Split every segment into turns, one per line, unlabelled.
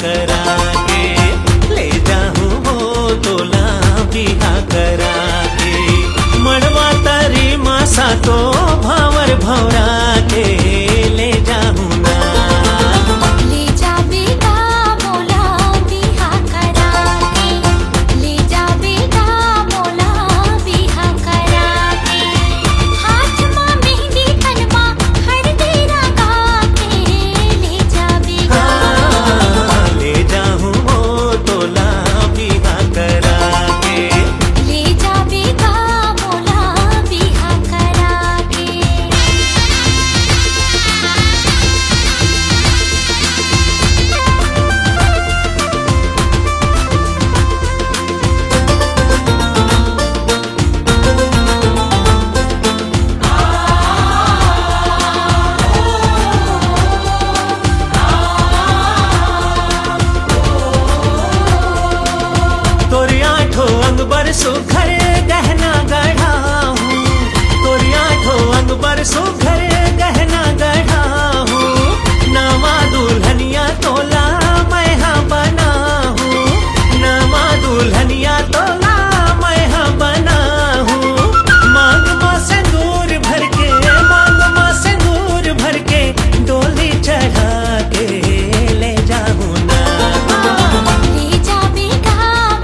करा के, ले जाऊं वो तोला बिहा करा के, मड़वा तारी मासा तो भावर भौरा के ले जाऊं ना।
ले जा बेटा मोला बिहा करा के, ले जा बेटा मोला बिहा करा के, हाथ मां मेहंदी कनमा हल्दी लगा के, ले जा बेटा
ले जाऊं वो तोला बिहा करा के,
ले जा बेटा मोला बिहा करा के।
तोरी आठो अंग बरसो घर गहना गढ़ा हूँ, तोरी आठो अंग बरसो घर गहना गढ़ा हूँ, नवा दुल्हनिया तोला मैं हाँ बना हूँ, नवा दुल्हनिया तोला मैं हाँ बना हूँ, मांग माँ सिंदूर भर के, मांग माँ सिंदूर भर के, डोली चढ़ा के ले जाऊँ ना।
ले जा बेटा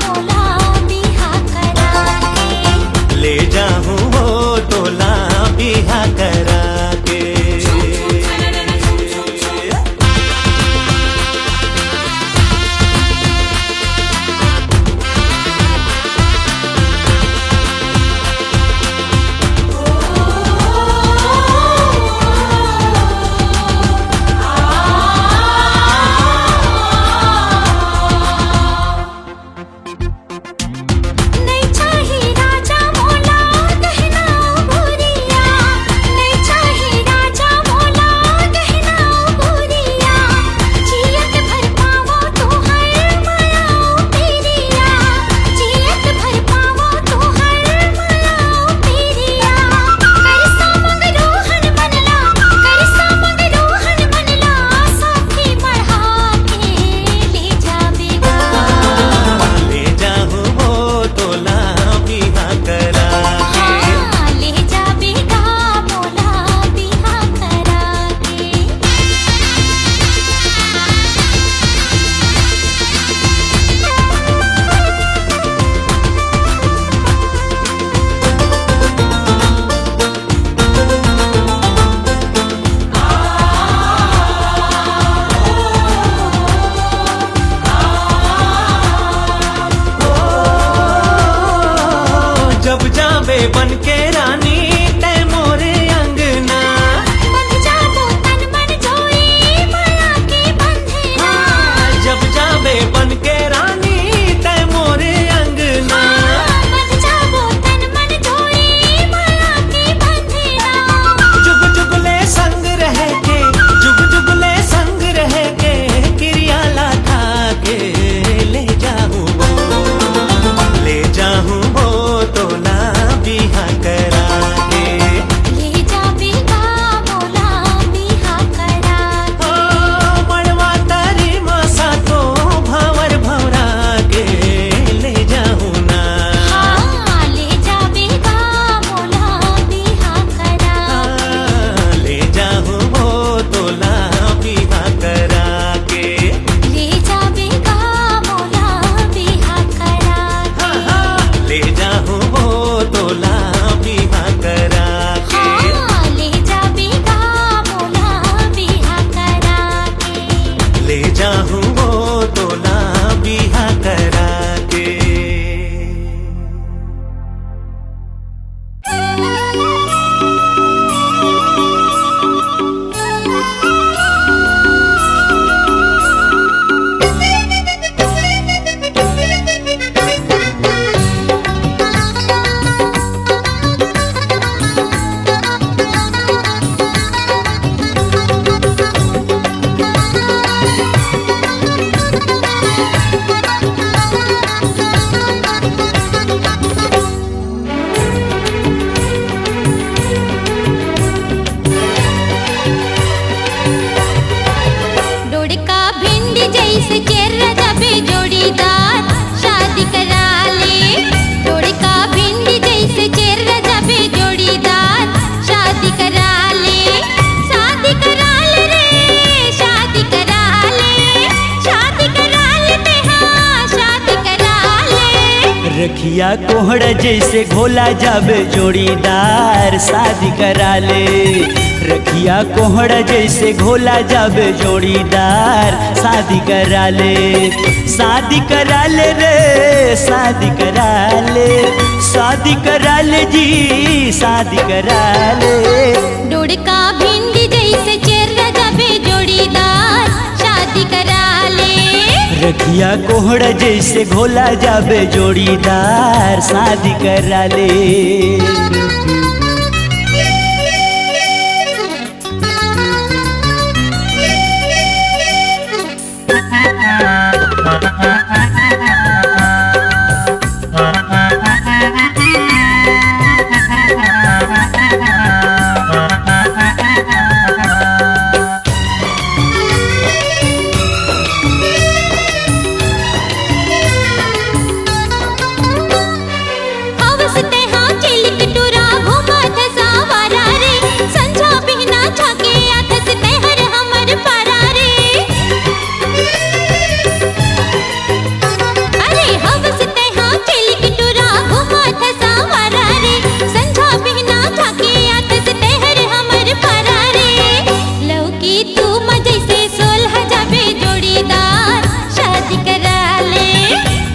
मोला बिहा करा के,
ले जाऊं वो तोला बिहा करा के।
नहीं चाही राजा मोला गहना गोरिया, नहीं चाही राजा मोला गहना गोरिया, जियत भर पावो तो हर माया तेरिया, जियत भर पावो तो हर माया तेरिया, करसा मंग रोहन बनला, करसा मंग रोहन बनला, साथी बढ़ा के ले जा बेटा।
ले जाऊं वो तोला बिहा करा के।
हाँ, ले जा बेटा मोला बिहा करा के।
जब जावे बन के रानी ते मोरे अंगना,
बंध जाबो तन मन जोई माया के बंधना,
जब जावे बन के रानी ते मोरे अंगना,
बंध जाबो तन मन जोई माया के बंधना,
जुग जुगले संग रह के, जुग जुगले संग रह के, क्रिया लाथा के ले जाऊं वो, ले जाऊं वो तोला बिहा कर रखिया कोहड़ा जैसे घोला जाबे जोड़ीदार शादी करा ले। रखिया कोहड़ा जैसे घोला जाबे जोड़ीदार शादी करा ले। शादी करा ले रे शादी करा ले, शादी करा ले जी शादी करा ले।
डोड़का भिंडी जैसे चेहरा जाबे जोड़ीदार शादी करा ले।
रखिया कोहड़ा जैसे घोला जाबे जोड़ीदार शादी करा ले।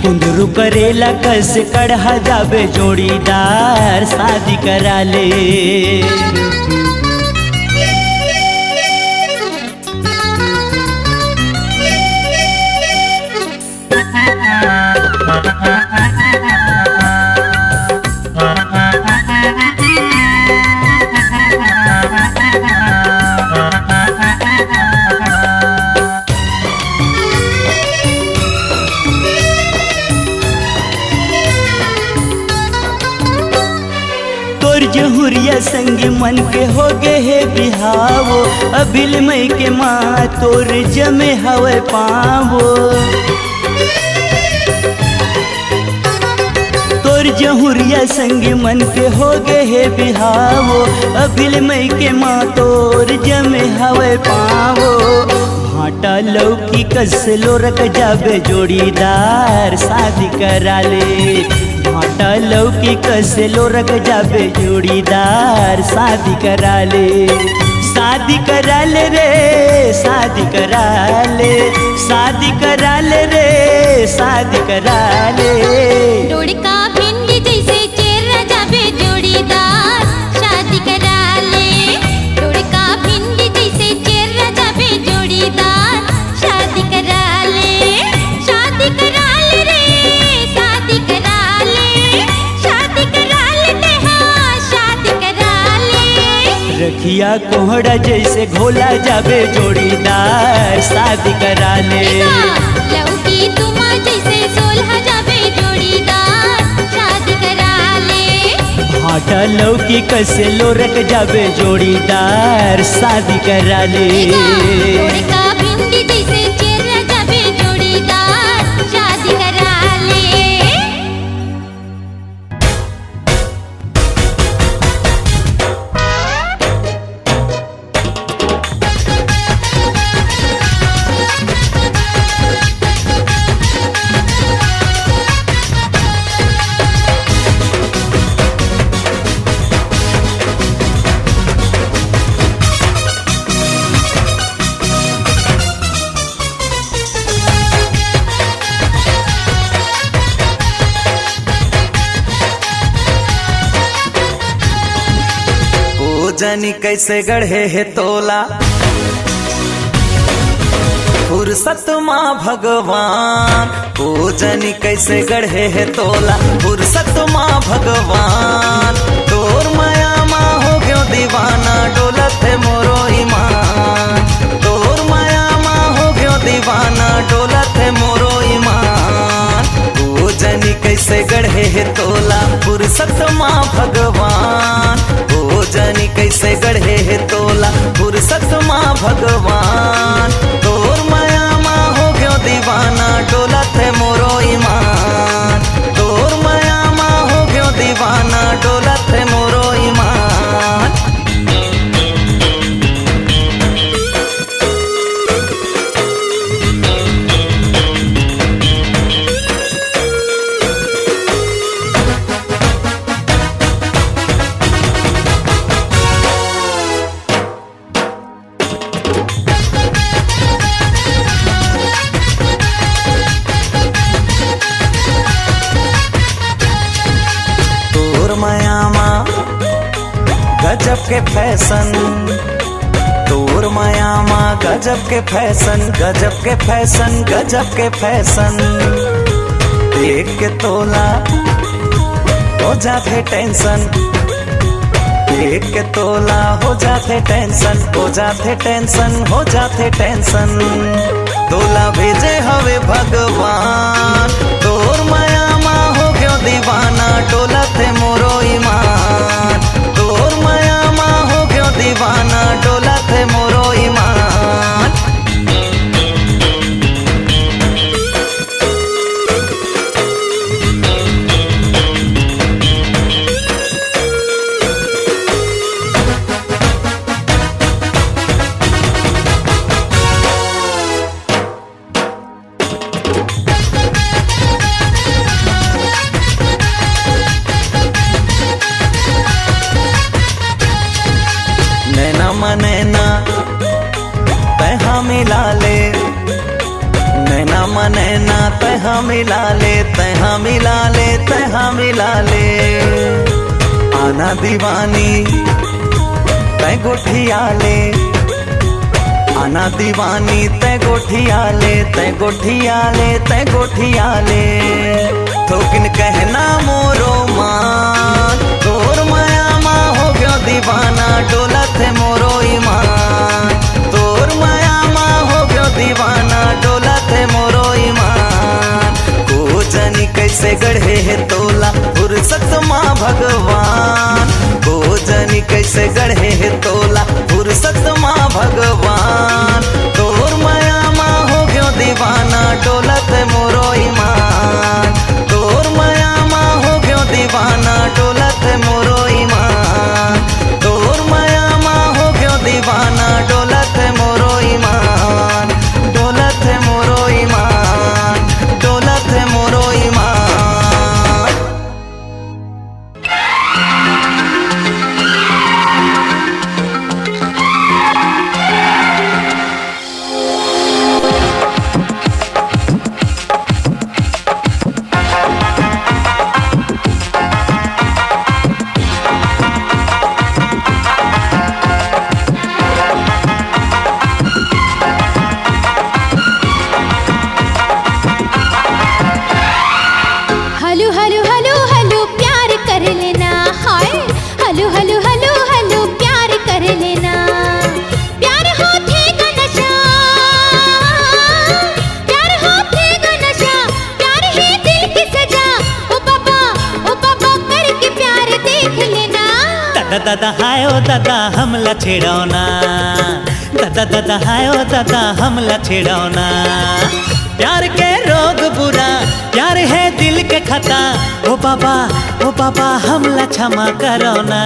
कुंदरू करेला कस कढ़ा जाबे जोड़ीदार शादी करा ले। जहुरिया संग मन के हो गे है बिहावो, अभिल मई के माँ तोर जमे हवे पावो। तोर जहुरिया संग मन के हो गे है बिहावो, अभिल मई के माँ तोर जमे हवे पावो। भाटा लौकी कसलो रख जाबे जोड़ीदार शादी करा ले। भाटा लौकी कसलो रख जाबे जोड़ीदार शादी करा ले। शादी करा ले रे शादी करा ले, शादी करा ले रे शादी करा ले।
डोड़का भिंडी जैसे चेहरा जाबे जोड़ीदार शादी करा ले। डोड़का भिंडी जैसे चेहरा जाबे जोड़ीदार शादी करा ले। शादी करा ले रे शादी करा ले, शादी करा ले हाँ शादी करा ले।
रखिया कोहड़ा जैसे घोला जाबे जोड़ीदार शादी करा ले।
लौकी तुमा जैसे सोलह जाबे जोड़ीदार शादी करा ले।
भाटा लौकी कसलो रख जाबे जोड़ीदार शादी करा ले।
डोड़का भिंडी जैसे चेहरा जाबे जोड़ीदार शादी करा ले।
जानी कैसे गढ़े है तोला, फुर्सत माँ भगवान। ओ जानी कैसे गढ़े है तोला, फुर्सत माँ भगवान। तोर माया माँ हो गयो दीवाना, डोलत है मोरो ईमान। तोर माया माँ हो गयो दीवाना, डोलत है मोरो ईमान। ओ जानी कैसे गढ़े है तोला, फुर्सत माँ भगवान। ओ जानी कैसे गढ़े है तोला, फुर्सत माँ भगवान। तोर माया माँ हो गयो दीवाना, डोलत है मोरो ईमान। तोर माया माँ हो गयो दीवाना, डोलत है मोरो ईमान। के फैशन तोर मायामा गजब के फैशन गजब के फैशन गजब के फैशन देख के तोला हो जाते टेंशन देख के तोला हो जाते टेंशन हो जाते टेंशन हो जाते टेंशन तोला भेजे हवे भगवान तोर मायामा हो गयो दीवाना डोला थे मोरो ईमान तोर मायामा हो गयो दीवाना डोला थे मोरो ईमान नैना मनैना तैहा मिला ले नैना मनैना तैहा मिला ले तैहा मिला ले तैहा मिला ले आना दीवानी तै गोठिया ले आना दीवानी तै गोठिया ले तै गोठिया ले तै गोठिया ले थोकिन कहना मोरो मान तोर मायामा हो गयो दीवाना डोला थे मोरो ईमान तोर मायामा हो गयो दीवाना डोला थे मोरो ईमान को जानी कैसे गढ़े है तोला फुर्सत माँ भगवान को जानी कैसे गढ़े है तोला फुर्सत माँ भगवान तोर मायामा हो गयो दीवाना डोला थे मोरो ईमान तोर मायामा हो गयो दीवाना डोला थे मोरो ईमान तोर मायामा हो गयो दीवाना डोला थे मोरो ईमान डोला थे मोरो ईमान डोला थे मोरो ईमान
हलो हलो हलो हलो प्यार कर लेना हाय हलो हलो हलो हलो प्यार कर लेना प्यार होथे का नशा प्यार होथे का नशा प्यार ही दिल की सजा ओ बाबा करके प्यार देख लेना
दादा दादा हाय ओ दादा हमला छेड़ौना दादा दादा हाय ओ दादा हमला छेड़ौना प्यार के रोग बुरा प्यार है दिल के खता ओ बाबा हमला क्षमा करो ना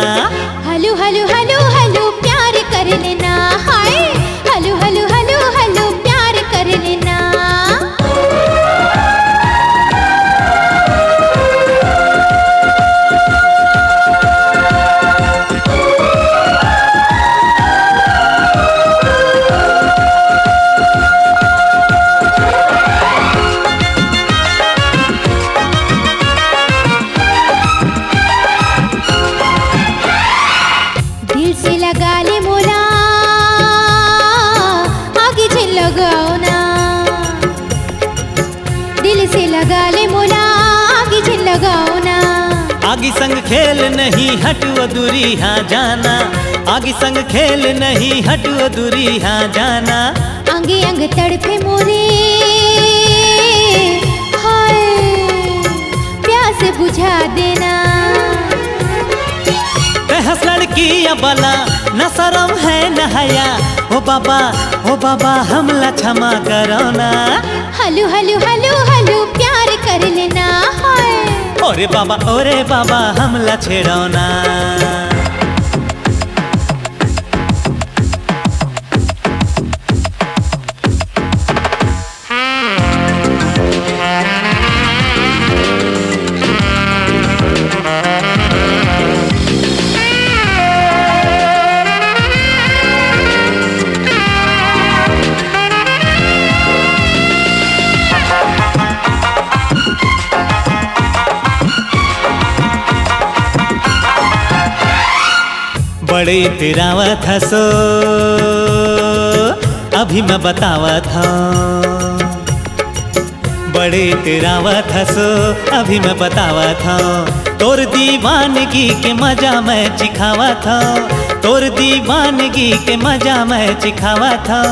हलो हलो हलो हलो प्यार कर लेना हाय हलो हलो हलो हलो प्यार कर लेना दिल से लगा ले मोला आगे से लगाओ ना दिल से लगा ले मोला आगे से लगाओ ना
आगे संग खेल नहीं हटो दूरी हाँ जाना आगे संग खेल नहीं हटो दूरी हाँ जाना
अंगे अंग तड़पे मोरे हाय प्यास बुझा देना
हंस लड़की अबला न शरम है न हया ओ बाबा हमला क्षमा करो ना
हलो हलो हलो हलो प्यार कर लेना हाय
ओरे बाबा हमला छेड़ो ना बड़े तेरावा था सो अभी मैं बतावा था, बड़े तेरावा था सो अभी मैं बतावा था। तोर दीवानगी के मजा मैं चिखावा था, तोर दीवानगी के मजा मैं चिखावा था।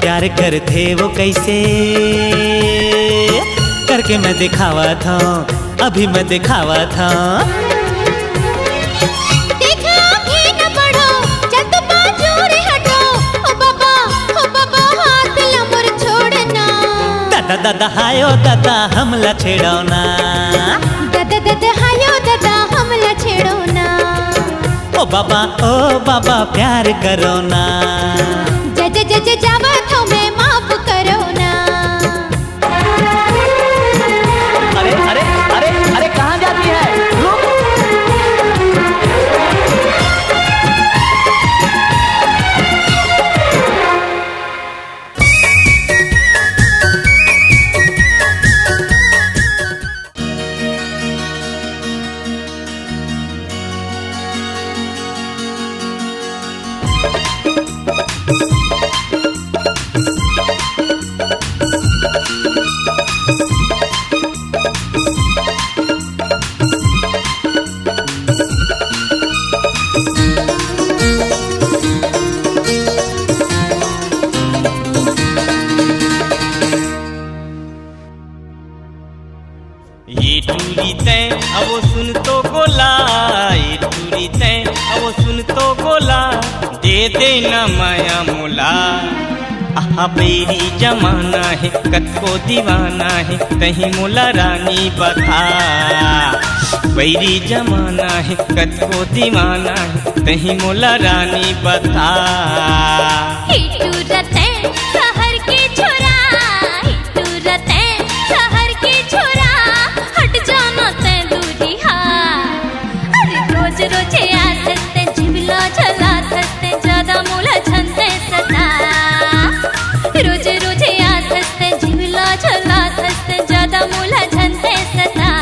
प्यार करते वो कैसे करके मैं दिखावा था, अभी मैं दिखावा था।
देखा आगे न बढ़ो, जब बाजू रे हटो, ओ बाबा हाथ लमुर छोड़ना।
दादा दादा हायो दादा हमला छेड़ो ना,
दादा हायो दादा हमला छेड़ो ना।
ओ बाबा प्यार करो ना।
जज जावा तो मैं माफ करो ना।
अरे अरे अरे अरे कहाँ जाती है? रुक।
ये टूरी तैं अब सुन तो गोला, ये टूरी तैं अब सुन तो गोला, दे देना माया मोला। आहा बेरी जमाना है कत को दीवाना है, कहीं मोला रानी बता। बैरी जमाना है कत को दीवाना है, कहीं मोला रानी बता।
हिटू रते शहर के छोरा, हिटू रते शहर के छोरा, हट जाना ते दूरी हा। अरे रोज रोज आथते जिबला झला थते, ज्यादा मोला छनते सता। रोज रोज आथते जिबला झला थते, ज्यादा मोला छनते सता।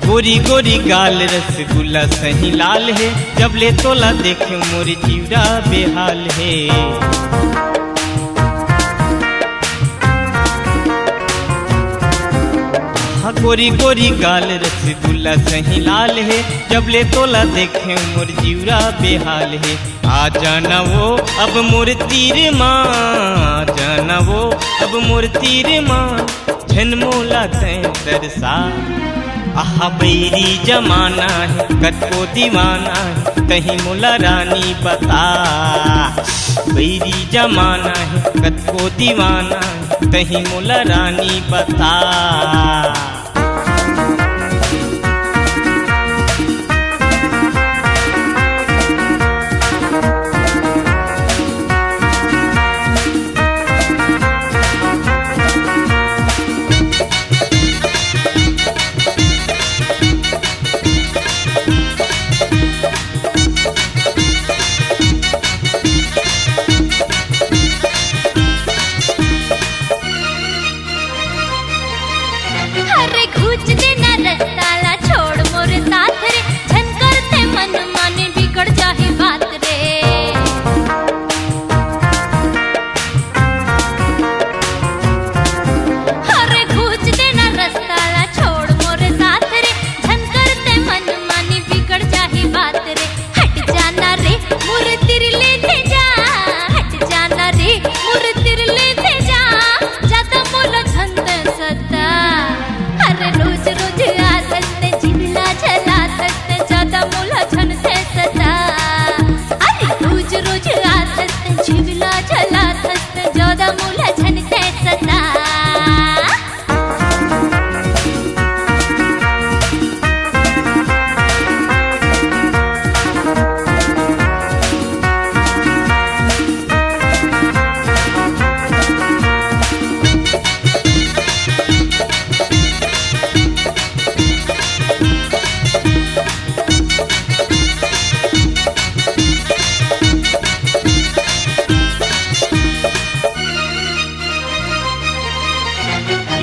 गोरी गोरी गाल रसगुल्ला सही लाल है, जब ले तोला देखे मोरी जीवरा बेहाल है। हाँ गोरी गोरी गाल रसगुल्ला सही लाल है, जब ले तोला देखे मोर जीवरा बेहाल है। आ जाना वो अब मोर तीर माँ, आ जाना वो अब मोर तीर माँ, झनमोला तैं तरसा। आहा बैरी जमाना है कत को दीवाना है, कहीं मोला रानी बता। बैरी जमाना है कत को दीवाना है, कहीं मोला रानी बता।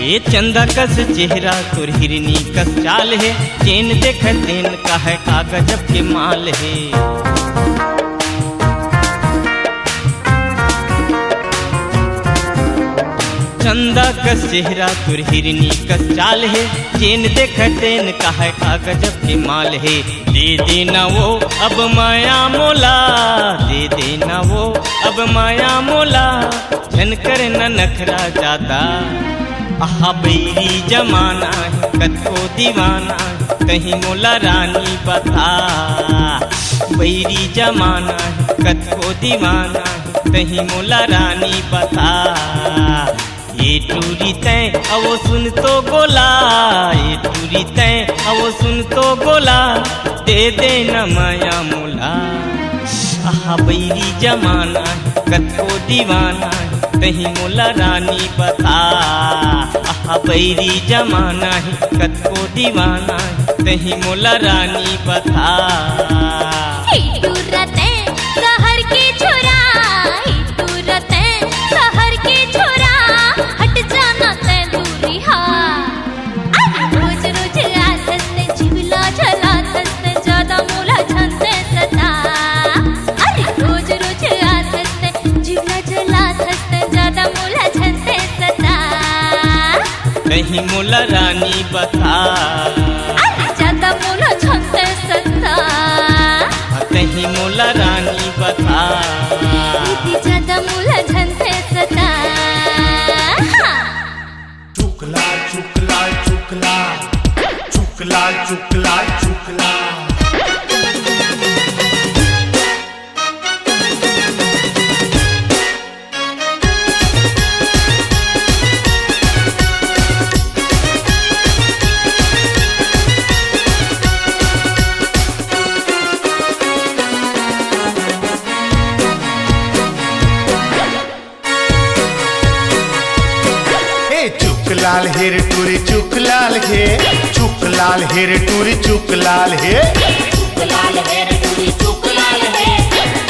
ये चंदा कस चेहरा तुर हिरनी कस चाल है, चैन देख तेन का है का गजब के माल है। चंदा कस चेहरा तुर हिरनी कस चाल है, चैन देख तेन का है का गजब के माल है। दे देना वो अब माया मोला, दे देना वो अब माया मोला, झनकर न नखरा जाता। आहा बैरी जमाना है कत को दीवाना, कहीं मोला रानी बता। बैरी जमाना है कत को दीवाना, कहीं मोला रानी बता। ये टूरी तैं अवो सुन तो गोला, ये टूरी तैं अवो सुन तो गोला, दे दे न माया मोला। आहा बैरी जमाना कत को दीवाना, कहीं मोला रानी बता। आहा बैरी जमाना कत को दीवाना, कहीं मोला रानी बता।
शहर के छोरा, शहर के छोरा, हट जाना तै दूरी हा। रोज रोज आदत ने जिवला झलातत, ज्यादा मोला झंते सता। अरे रोज रोज आदत ने जिवला झलातत, ज्यादा मोला झंते सता।
कहीं मोला रानी बता,
अरे ज्यादा मोला झंते सता।
कहीं मोला रानी बता,
ज्यादा मोला झंते सता।
चुकला चुकला चुकला चुकला चुकला चुकला। चुकलाल हेर टूरी चुकलाल हे, चुकलाल हेर टूरी चुकलाल हे।
चुकलाल हेर टूरी चुकलाल है,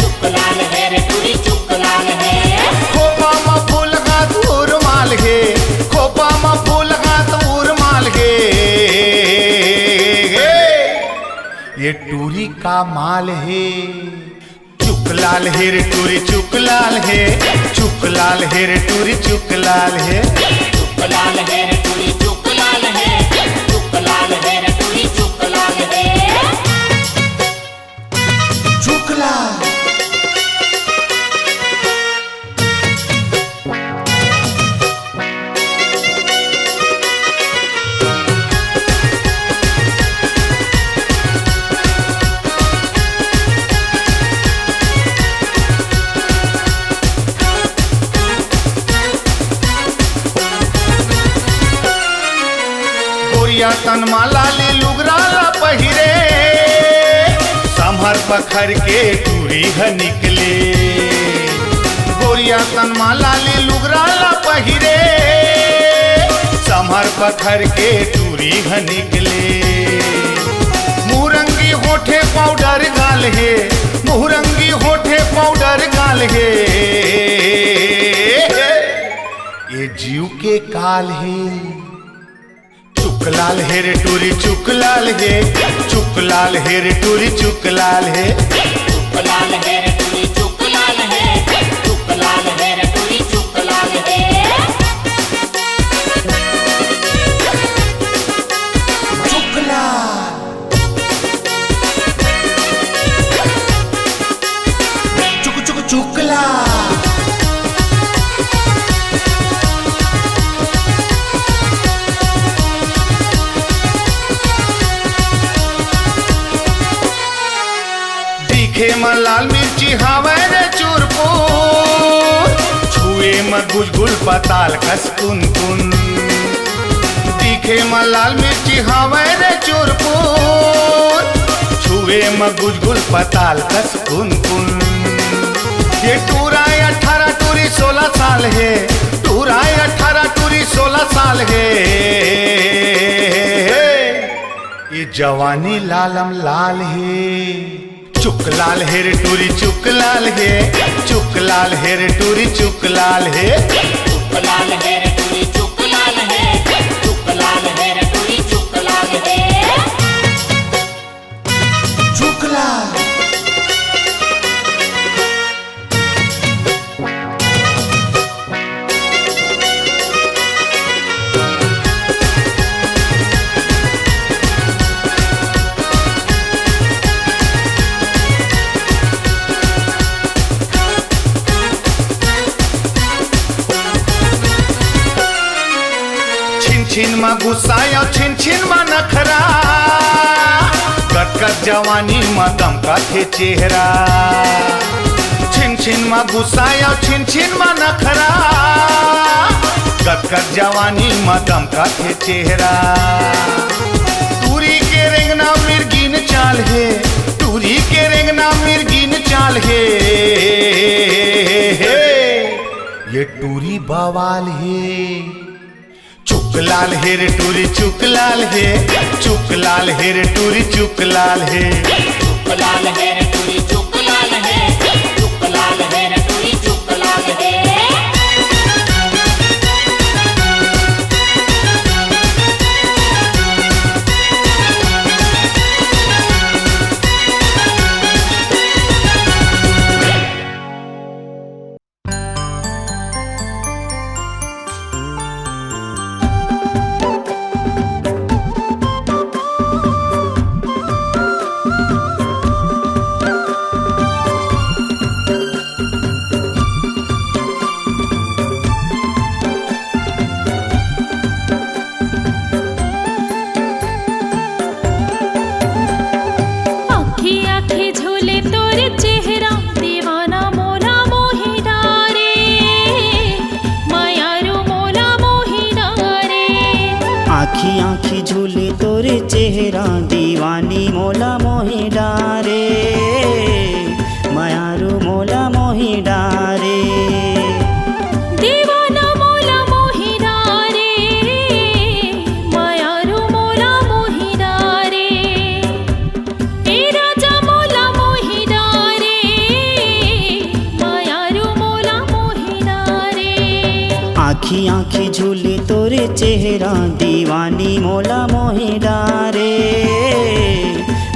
चुकलाल हेर टूरी चुकलाल है।
खोपा मा फूल गात उरमाल हे, खोपा मा फूल गात उरमाल हे। ये टूरी का माल है। चुकलाल हेर टूरी चुकलाल हे, चुकलाल हेर टूरी चुकलाल हे।
चुकलाल हेर टूरी चुकलाल है, चुकलाल हेर टूरी चुकलाल है।
चुकला तनमाला ले लुगराला पहिरे, संभर पखर के टूरी ह निकले। गोरिया तनमाला ले लुगराला पहिरे, संभर पखर के टूरी ह निकले। मुहरंगी होठे पाउडर गाल है, मुहरंगी होठे पाउडर गाल है। ये जीव के काल है। चुकलाल हेर टूरी चुकलाल हे, चुकलाल हेर टूरी चुकलाल हे।
चुकलाल हेर टूरी चुकलाल है, चुकलाल हेर टूरी चुकलाल है।
चुकला चुक चुक चुकला। में लाल मिर्ची हावे रे चूरपुर, छुए में गुलगुल पताल कस कुन कुन। तीखे में लाल मिर्ची हावे रे चूरपुर, छुए में गुलगुल पताल कस कुन कुन। ये टूरा 18 टूरी 16 साल है, टूरा 18 टूरी 16 साल है। ये जवानी लालम लाल है। चुकलाल हेर टूरी चुकलाल हे, चुकलाल हेर टूरी चुकलाल हे।
चुकलाल हेर टूरी चुकलाल है,
छिन छिन में गुस्सा या छिन छिन में नखरा कटकट जवानी में दमका थे चेहरा छिन छिन में गुस्सा या छिन छिन में नखरा कटकट जवानी में दमका थे चेहरा टूरी के रेंगना मिर्गिन चाल है टूरी के रेंगना मिर्गिन चाल है ये टूरी बवाल है चुक लाल है रे टूरी चुक लाल है चुक लाल है रे टूरी चुक लाल है
चुक लाल है रे टूरी चुक लाल है चुक लाल है रे टूरी चुक लाल है
आखी आखी झूले तोरे चेहरा दीवानी मोला मोहि डारे मायारू मोला मोहि डारे
दीवाना मोला मोहि डारे मायारू मोला मोहि डारे ए राजा मोला मोहि डारे मायारू मोला मोहि डारे
आखी आखी झूले तोरे चेहरा दीवानी मोला मोहि डारे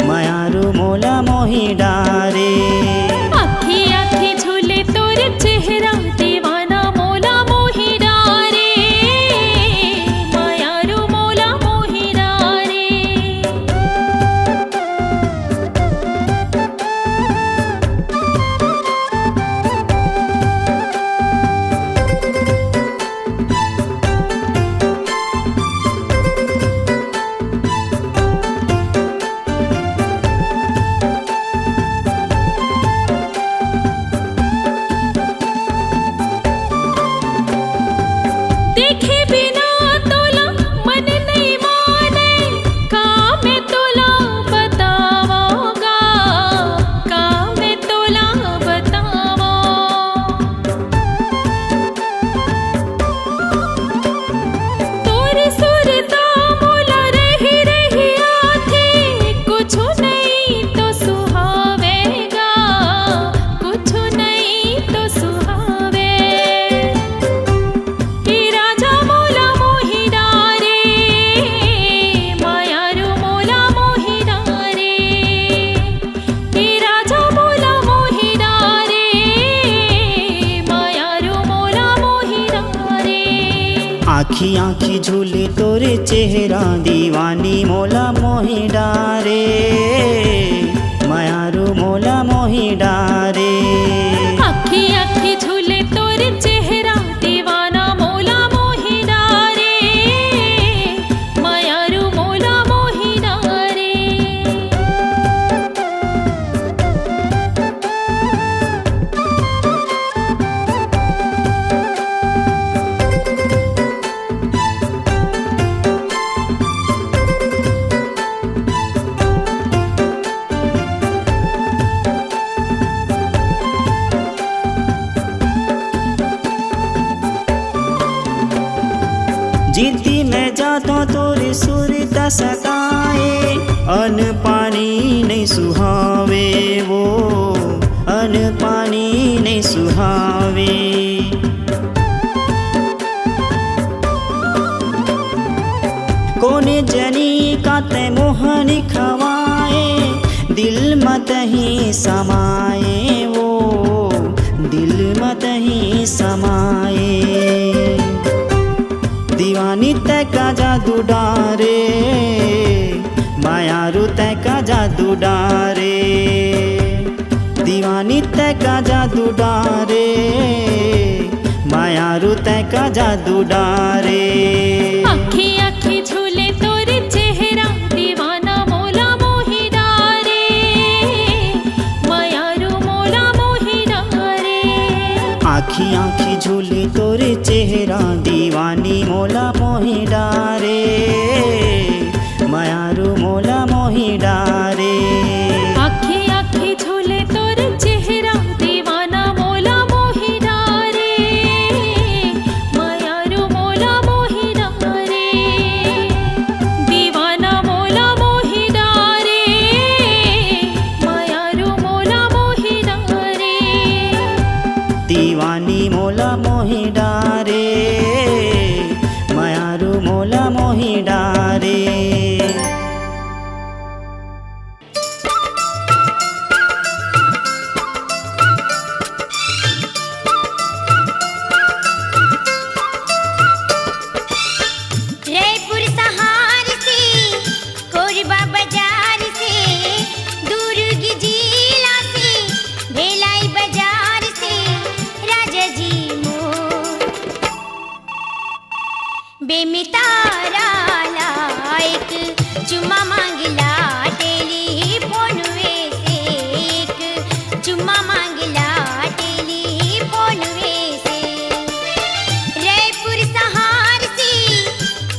मायारू मोला मोहि डारे
आखी आखी झूले तोरे चेहरा दीवाना मोला मोहि डारे मायारू मोला मोहि डारे देखे बिना तोला मन नहीं माने का मैं तोला बतावांगा का मैं तोला बतावा तोरे सुरता मोला रही रही आथे कुछ नहीं तो सुहावेगा कुछ नहीं तो सुहावे हे राजा मोला मोहि डारे मायारू मोला मोहि डारे हे राजा मोला मोहि डारे मायारू मोला मोहि डारे
आखी आखी झूले तोरे चेहरा दीवानी मोला मोहि डारे मायारू मोला मोहि डारे
आखी आखी झूले तोरे चेहरा दीवाना मोला मोहि डारे मायारू मोला मोहि डारे
जीती मैं जाता तोरे सुरता सताए अन पानी नहीं सुहावे वो अन पानी नहीं सुहावे कोने जनी का ते मोहनी खवाए दिल मत ही समाए वो दिल मत ही समाए दीवानी तय का जादू डारे मायारू तय का जादू डारे दीवानी तय का जादू डारे मायारू तय का जादू डारे
अखियाँ
मोहि डारे मायारू मोला मोहि डारे
आखे आखे झोले तोर चेहरा दीवाना मोला मोहि डारे मायारू मोला मोहि डारे दीवाना मोला मोहि डारे मायारू मोला मोहि डारे
दीवानी मोला मोहि डारे मायारू मोला मोहि डारे
जयपुर सहार से कोरबा बाजार से दुर्ग जिला से भेलाई बाजार से राजा जी मोर बेमितारा लायक चुम्मा मांगला टेलीफोन वे से एक चुम्मा मांगला टेलीफोन वे से जयपुर सहार से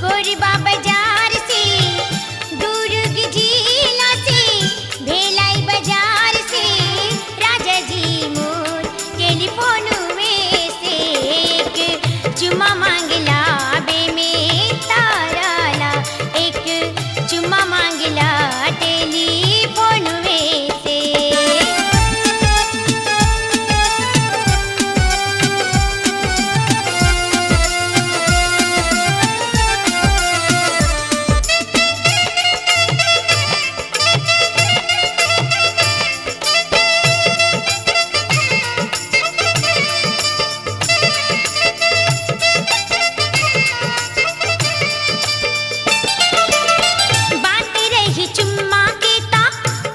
कोरबा बाजार से दुर्ग जिला से भेलाई बाजार से राजा जी मोर टेलीफोन में से एक चुम्मा मांगला बे में ताराला एक चुम्मा मांगला टेलीफोन में से बात रही चुम्मा के ता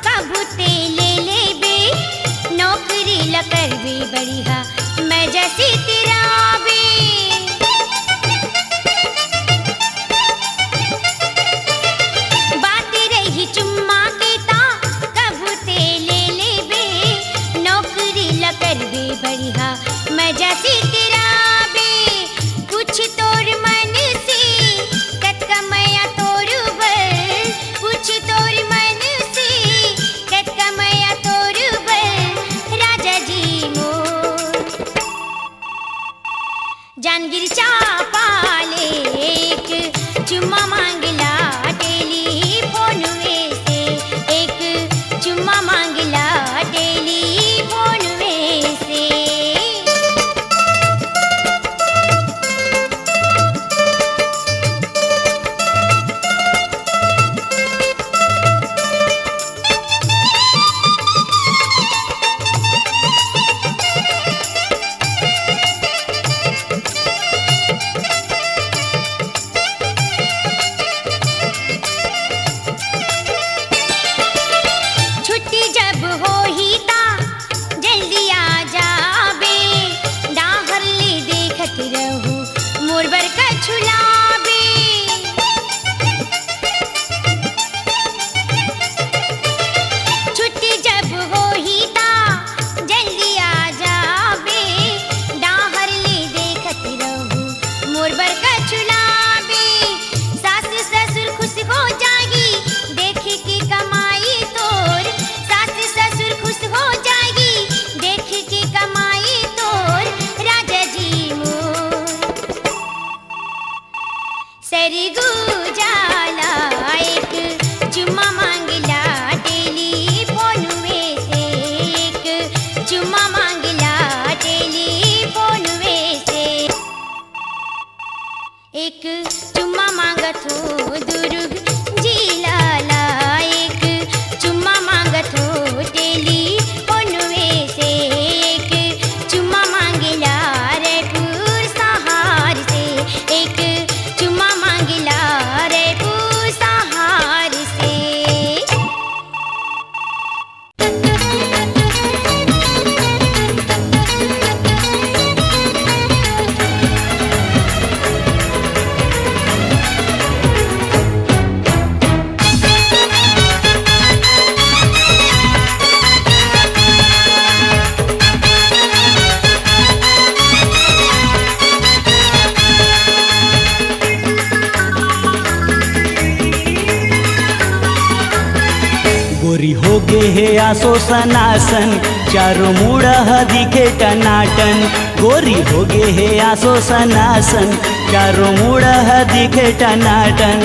कबू ते ले ले बे नौकरी लकर भी बढ़िया मैं जैसी तेरा बे बात रही चुम्मा के ता कबू ते ले ले बे नौकरी लकर भी बढ़िया मैं जैसी तेरा बे कुछ तोर मन से कत कमया तोर बर कुछ तोर मन से कत कमया तोर बर राजा जी मोर जानगिर चापाले एक चुम्मा मांगला टेलीफोन में से एक चुम्मा मांगला टेलीफोन में से छुट्टी जब हो ही ता जल्दी आ जाबे डाहर ले देखत रहू मोर बर का छुलाबे छुट्टी जब हो ही ता जल्दी आ जाबे डाहर ले देखत रहू मोर बर का छुलाबे सास ससुर खुश हो जाएगी देख के कमाई तोर सास ससुर खुश हो जाएगी देख के कमाई तोर राजा जी मोर सरगु जाला एक चुम्मा मांगला टेलीफोन में से एक चुम्मा मांगला टेलीफोन में से एक चुम्मा मांगत हो दुर्ग जिला ला एक चुम्मा मांगत हो टेलीफोन में से एक चुम्मा मांगला रायपुर सहार से एक चुम्मा मांगला रायपुर सहार से
गोरी हो गे हे आसो सनासन चारों मुड़ा दिखे टनाटन गोरी हो गे हे आसो सनासन चारों मुड़ा दिखे टनाटन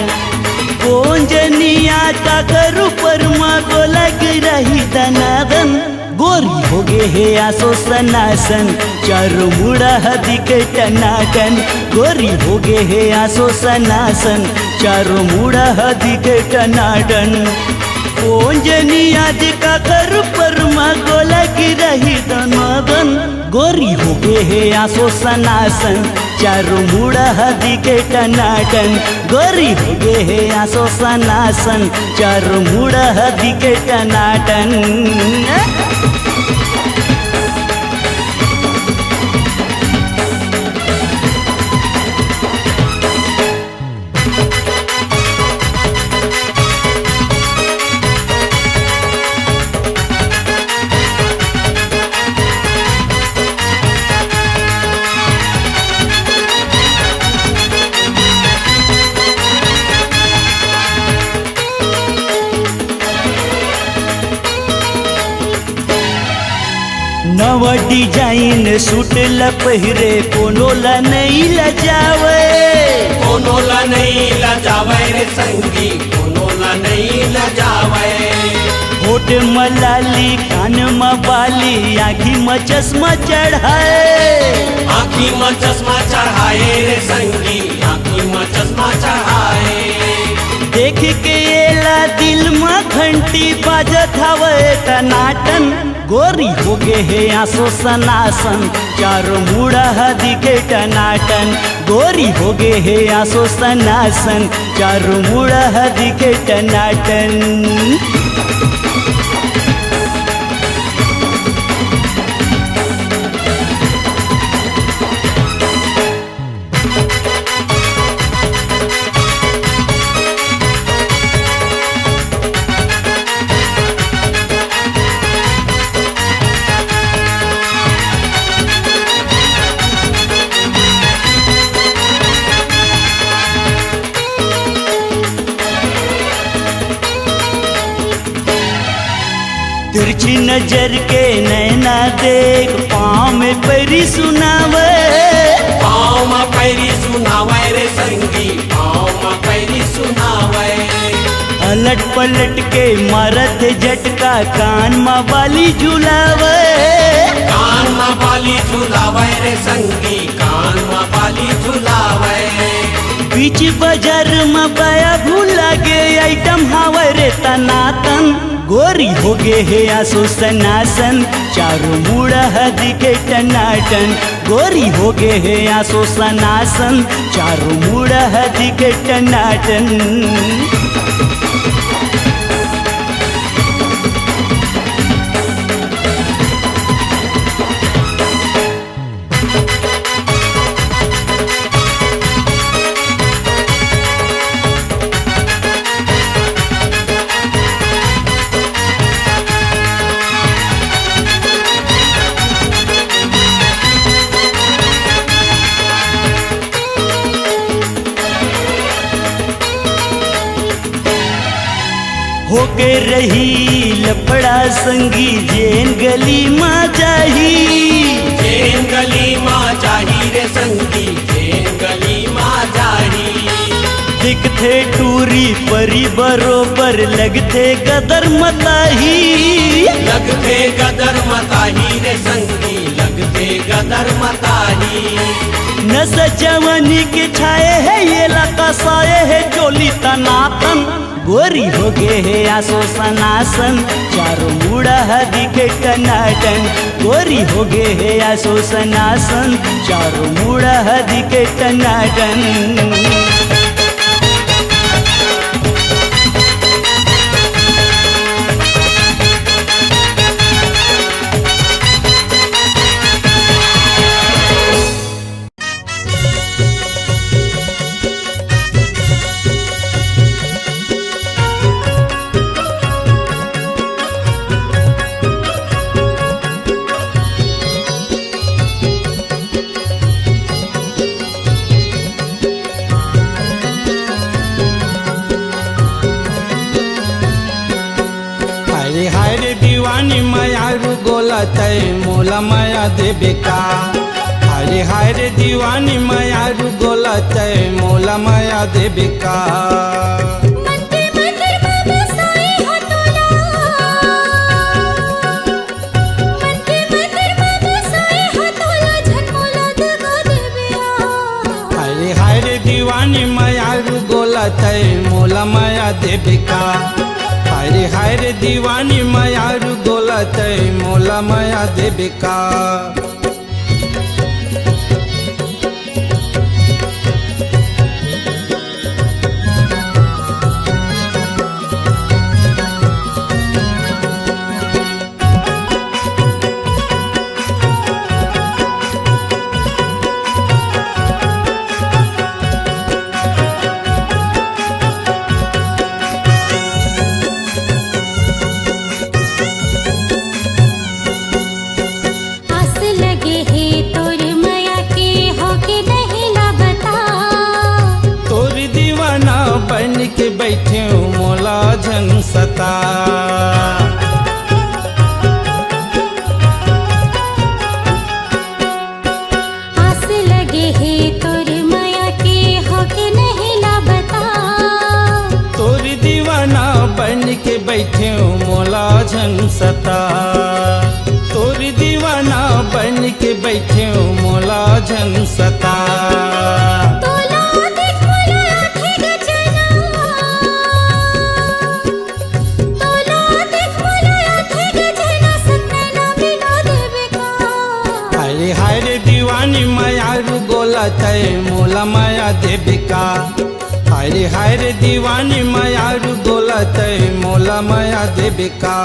कौन जनिया का करू परमा को लग रही दनादन गोरी हो गे हे आसो सनासन चारों मुड़ा दिखे टनाटन गोरी हो गे हे आसो सनासन चारों मुड़ा दिखे टनाटन कौन जनिया का करू परमा को लग रही दनादन गोरी हो गे हे आसो सनासन चारों मुड़ा दिखे टनाटन गोरी हो गे हे आसो सनासन चारों मुड़ा दिखे टनाटन नव डिजाइन सूट ल पहिरे कोनो ला नहीं लजावे
कोनो ला नहीं लजावे रे संगी कोनो ला नहीं लजावे
होठ मलाली कान में बाली आँखी में चश्मा चढ़ाए
आँखी में चश्मा चढ़ाए रे संगी आँखी में चश्मा चढ़ाए
देख के एला दिल में घंटी बाजत हवे टनाटन गोरी हो गे हे आसो सनासन चारों मुड़ा दिखे टनाटन गोरी हो गे हे आसो सनासन चारों मुड़ा दिखे टनाटन तिरछी नजर के नैना देख पाँव में पैरी सुनावे
पाँव में पैरी सुनावे रे संगी पाँव में पैरी सुनावे
अलट पलट के मारत झटका कान में बाली झुलावे
कान में बाली झुलावे रे संगी कान में बाली झुलावे
बीच बाजार में पाया भूला गे आइटम हावे रे तनातन गोरी हो गे हे आसो सनासन चारों मुड़ा दिखे टनाटन गोरी हो गे हे आसो सनासन चारों मुड़ा दिखे टनाटन होके रही लफड़ा संगी जेन गली माँ जाही
जेन गली माँ जाही रे संगी जेन गली माँ जाही
दिखते टूरी परी बरोबर लगते गदर मताही
लगते गदर मताही रे संगी लगते गदर मताही
नस जवानी के छाए है ये लका साए है चोली तनातन गोरी हो गे हे आसो सनासन चारों मुड़ा दिखे टनाटन गोरी हो गे हे आसो सनासन चारों मुड़ा दिखे टनाटन
तय मोला माया देबे का। हाय हाय रे दीवानी माया रू गोला तय मोला माया देबे का।
मन के मंदिर में बसाई हो तोला, मन के मंदिर में बसाई हो तोला, झन मोला दगा देबे आ।
हाय हाय रे दीवानी माया रू गोला तय मोला माया देबे का। हाय हाय रे दीवानी माया रू गोला तय मोला माया देबे का।
आस लगे है तोर माया के होके नहीं ला बता।
तोर दीवाना बन के बैठे हूँ मोला झन सता।
आस लगे है तोर माया के होके नहीं ला बता।
तोर दीवाना बन के बैठे हूँ मोला झन सता। तोर दीवाना बन के बैठे हूँ मोला झन सता।
तोला देख मोला आँखें गचना, तोला देख मोला आँखें गचना, सतना मिला देबे का।
हाय हाय रे दीवानी माया रू गोला तय मोला माया देबे का। हाय हाय रे दीवानी माया रू गोला तय मोला माया देबे का।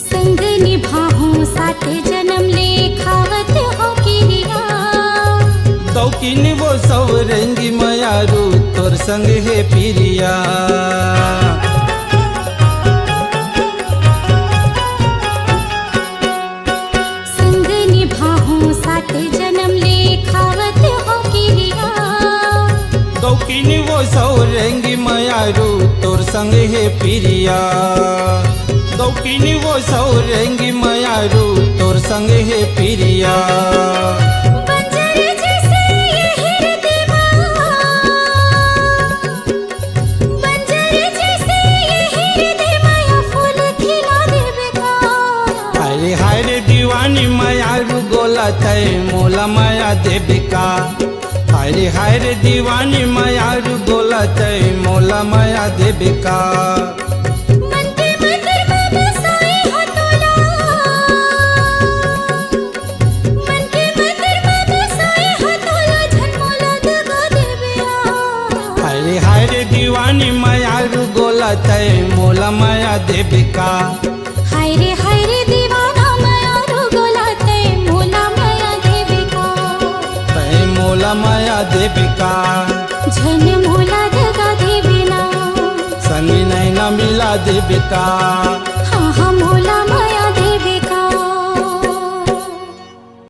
संग निभाहूं साथ जन्म ले खावत हो किरिया।
दौकिन वो सौ रंगी माया रू तोर संग है पिरिया।
संग निभाहूं साथ जन्म ले खावत हो किरिया।
दौकिन वो सौ रंगी माया रू तोर संग है पिरिया। दौकिन वो सौ रंगी माया रू तोर संग है पिरिया।
बंजर जैसे ये हृदयवा, बंजर जैसे ये हृदयवा, या फूल खिला देबे का।
हाय हाय रे दीवानी माया रू गोला तय मोला माया देबे का। हाय हाय रे दीवानी माया रू गोला तय मोला माया देबे का।
मन के मंदिर में बसाई हो तोला, मन के मंदिर में बसाई हो तोला, झन मोला दगा देबे आ।
हाय हाय रे दीवानी माया रू गोला तय मोला माया देबे का।
हाय रे दीवाना माया रू गोला तय मोला माया देबे का।
तय मोला माया देबे का।
झन मोला दगा देबे ना,
संग नैना मिला देबे का।
हाँ हाँ मोला माया